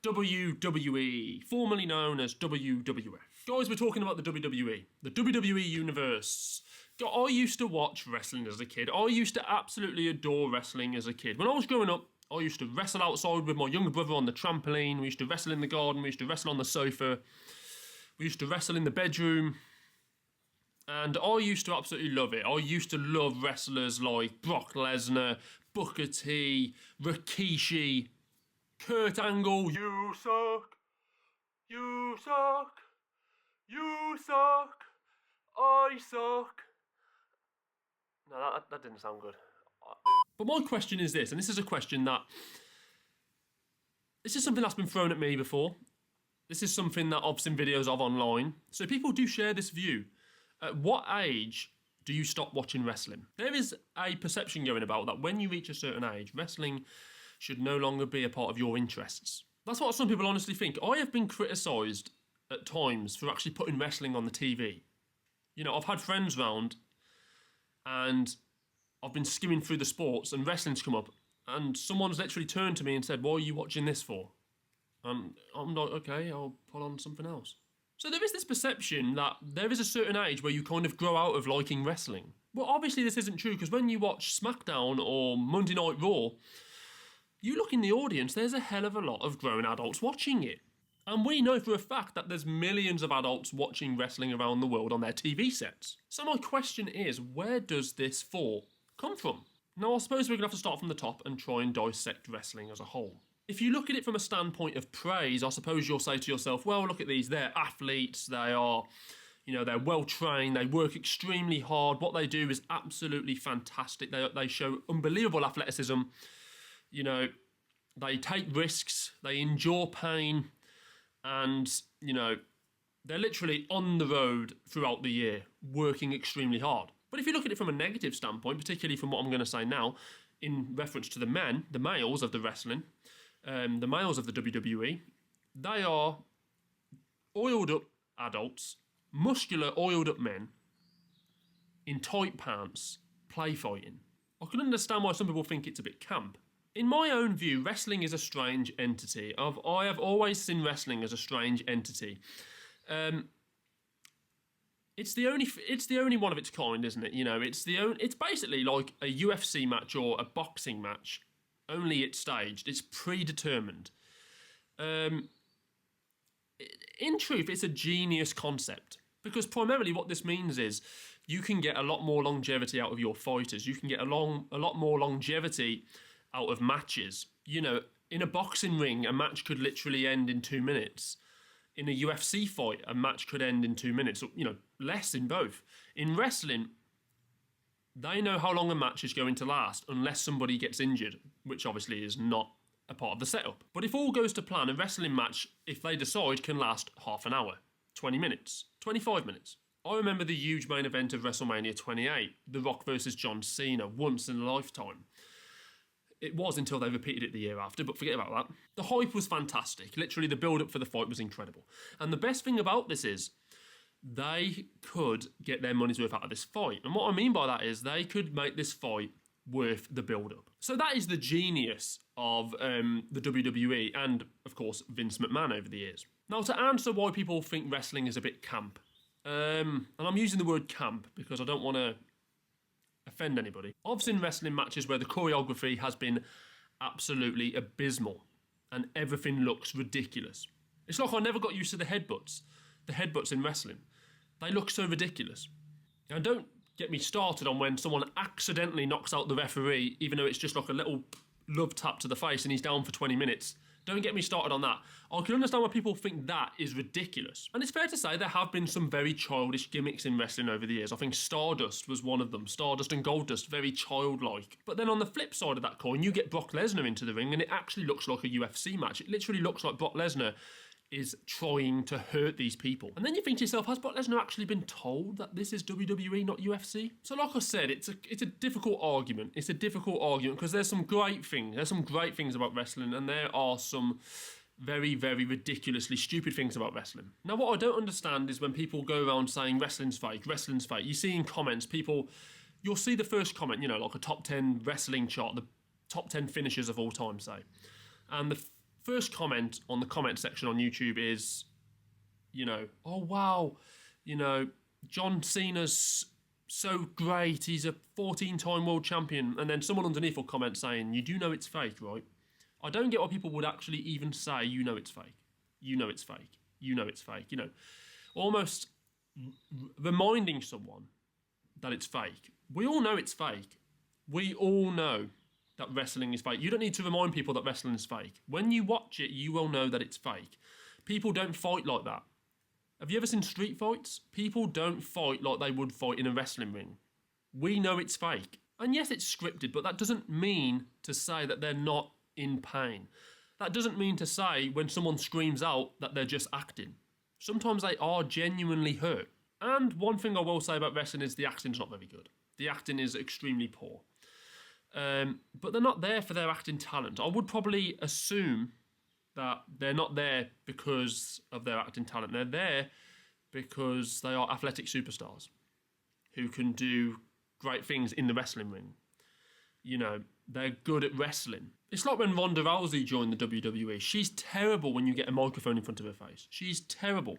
WWE, formerly known as WWF. Guys, we're talking about the WWE, the WWE universe. I used to watch wrestling as a kid. I used to absolutely adore wrestling as a kid. When I was growing up, I used to wrestle outside with my younger brother on the trampoline. We used to wrestle in the garden. We used to wrestle on the sofa. We used to wrestle in the bedroom. And I used to absolutely love it. I used to love wrestlers like Brock Lesnar, Booker T, Rikishi, Kurt Angle. You suck. You suck. You suck. I suck. No, that didn't sound good. But my question is this, and this is a question that... This is something that's been thrown at me before. This is something that I've seen videos of online. So people do share this view. At what age do you stop watching wrestling? There is a perception going about that when you reach a certain age, wrestling should no longer be a part of your interests. That's what some people honestly think. I have been criticised at times for actually putting wrestling on the TV. You know, I've had friends round and I've been skimming through the sports and wrestling's come up and someone's literally turned to me and said, "What are you watching this for?" And I'm like, okay, I'll put on something else. So there is this perception that there is a certain age where you kind of grow out of liking wrestling. Well, obviously this isn't true, because when you watch SmackDown or Monday Night Raw, you look in the audience, there's a hell of a lot of grown adults watching it. And we know for a fact that there's millions of adults watching wrestling around the world on their TV sets. So my question is, where does this thought come from? Now, I suppose we're going to have to start from the top and try and dissect wrestling as a whole. If you look at it from a standpoint of praise, I suppose you'll say to yourself, well, look at these, they're athletes, they are, you know, they're well trained, they work extremely hard, what they do is absolutely fantastic, they show unbelievable athleticism, you know, they take risks, they endure pain, and, you know, they're literally on the road throughout the year, working extremely hard. But if you look at it from a negative standpoint, particularly from what I'm going to say now, in reference to the males of the wrestling, the males of the WWE, they are oiled up adults, muscular oiled up men, in tight pants, play fighting. I can understand why some people think it's a bit camp. In my own view, wrestling is a strange entity. I have always seen wrestling as a strange entity. It's the only one of its kind, isn't it? You know, it's basically like a UFC match or a boxing match, only it's staged. It's predetermined. In truth, it's a genius concept, because primarily what this means is you can get a lot more longevity out of your fighters. You can get a lot more longevity out of matches. You know, in a boxing ring, a match could literally end in 2 minutes. In a UFC fight, a match could end in 2 minutes, you know, less in both. In wrestling, they know how long a match is going to last unless somebody gets injured, which obviously is not a part of the setup. But if all goes to plan, a wrestling match, if they decide, can last half an hour, 20 minutes, 25 minutes. I remember the huge main event of WrestleMania 28, The Rock versus John Cena, once in a lifetime. It was until they repeated it the year after, but forget about that. The hype was fantastic. Literally, the build-up for the fight was incredible. And the best thing about this is they could get their money's worth out of this fight. And what I mean by that is they could make this fight worth the build-up. So that is the genius of the WWE and, of course, Vince McMahon over the years. Now, to answer why people think wrestling is a bit camp, and I'm using the word camp because I don't want to offend anybody. I've seen wrestling matches where the choreography has been absolutely abysmal and everything looks ridiculous. It's like I never got used to the headbutts. The headbutts in wrestling. They look so ridiculous. Now, don't get me started on when someone accidentally knocks out the referee, even though it's just like a little love tap to the face and he's down for 20 minutes. Don't get me started on that. I can understand why people think that is ridiculous. And it's fair to say there have been some very childish gimmicks in wrestling over the years. I think Stardust was one of them. Stardust and Goldust, very childlike. But then on the flip side of that coin, you get Brock Lesnar into the ring and it actually looks like a UFC match. It literally looks like Brock Lesnar is trying to hurt these people. And then you think to yourself, has Brock Lesnar actually been told that this is WWE, not UFC? So like I said, it's a difficult argument. It's a difficult argument because there's some great things. There's some great things about wrestling and there are some very, very ridiculously stupid things about wrestling. Now, what I don't understand is when people go around saying wrestling's fake, wrestling's fake. You see in comments, you'll see the first comment, you know, like a top 10 wrestling chart, the top 10 finishers of all time, say. And First comment on the comment section on YouTube is, you know, oh wow, you know, John Cena's so great, he's a 14-time world champion. And then someone underneath will comment saying, you do know it's fake, right? I don't get why people would actually even say, you know it's fake. You know it's fake. You know it's fake. You know, almost reminding someone that it's fake. We all know it's fake. We all know that wrestling is fake. You don't need to remind people that wrestling is fake. When you watch it, you will know that it's fake. People don't fight like that. Have you ever seen street fights? People don't fight like they would fight in a wrestling ring. We know it's fake. And yes, it's scripted, but that doesn't mean to say that they're not in pain. That doesn't mean to say when someone screams out that they're just acting. Sometimes they are genuinely hurt. And one thing I will say about wrestling is the acting's not very good. The acting is extremely poor. But they're not there for their acting talent. I would probably assume that they're not there because of their acting talent. They're there because they are athletic superstars who can do great things in the wrestling ring. You know, they're good at wrestling. It's like when Ronda Rousey joined the WWE. She's terrible when you get a microphone in front of her face. She's terrible.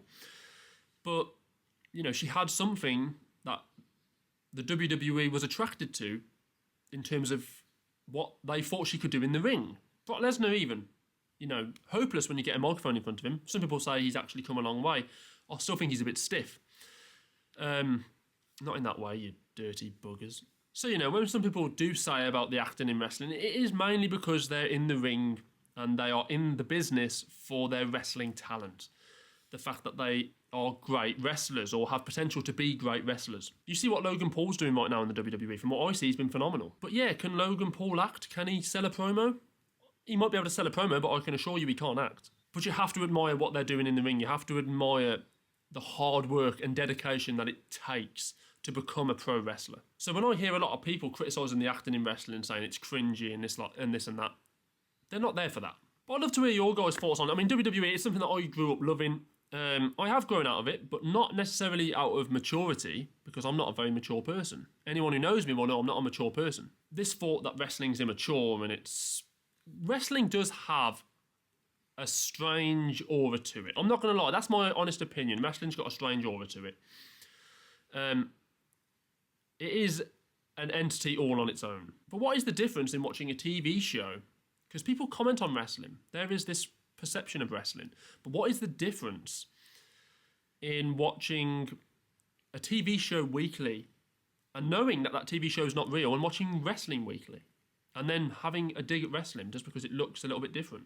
But, you know, she had something that the WWE was attracted to in terms of what they thought she could do in the ring. Brock Lesnar even, you know, hopeless when you get a microphone in front of him. Some people say he's actually come a long way. I still think he's a bit stiff. Not in that way, you dirty buggers. So, you know, when some people do say about the acting in wrestling, it is mainly because they're in the ring and they are in the business for their wrestling talent. The fact that they are great wrestlers or have potential to be great wrestlers. You see what Logan Paul's doing right now in the WWE. From what I see, he's been phenomenal. But yeah, can Logan Paul act? Can he sell a promo? He might be able to sell a promo, but I can assure you he can't act. But you have to admire what they're doing in the ring. You have to admire the hard work and dedication that it takes to become a pro wrestler. So when I hear a lot of people criticising the acting in wrestling and saying it's cringy and this and that, they're not there for that. But I'd love to hear your guys' thoughts on it. I mean, WWE is something that I grew up loving. I have grown out of it, but not necessarily out of maturity, because I'm not a very mature person. Anyone who knows me will know I'm not a mature person. This thought that wrestling's immature and wrestling does have a strange aura to it. I'm not going to lie, that's my honest opinion. Wrestling's got a strange aura to it. It is an entity all on its own. But what is the difference in watching a TV show? Because people comment on wrestling. There is this perception of wrestling. But what is the difference in watching a TV show weekly and knowing that that TV show is not real and watching wrestling weekly and then having a dig at wrestling just because it looks a little bit different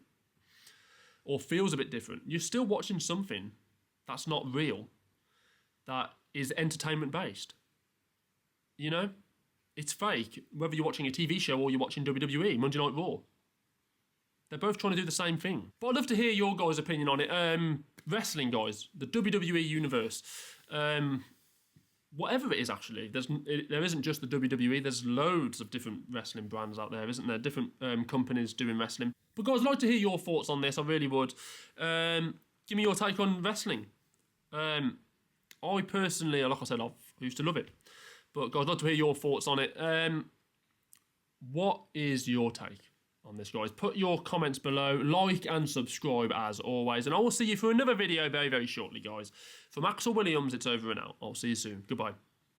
or feels a bit different? You're still watching something that's not real, that is entertainment based. You know? It's fake, whether you're watching a TV show or you're watching WWE, Monday Night Raw. They're both trying to do the same thing. But I'd love to hear your guys' opinion on it. Wrestling, guys. The WWE universe. Whatever it is, actually. There isn't just the WWE. There's loads of different wrestling brands out there, isn't there? Different companies doing wrestling. But guys, I'd like to hear your thoughts on this. I really would. Give me your take on wrestling. I personally, like I said, I used to love it. But guys, I'd like to hear your thoughts on it. What is your take on this, guys? Put your comments below, like and subscribe as always, and I will see you for another video very, very shortly, guys. From Axel Williams, it's over and out. I'll see you soon. Goodbye.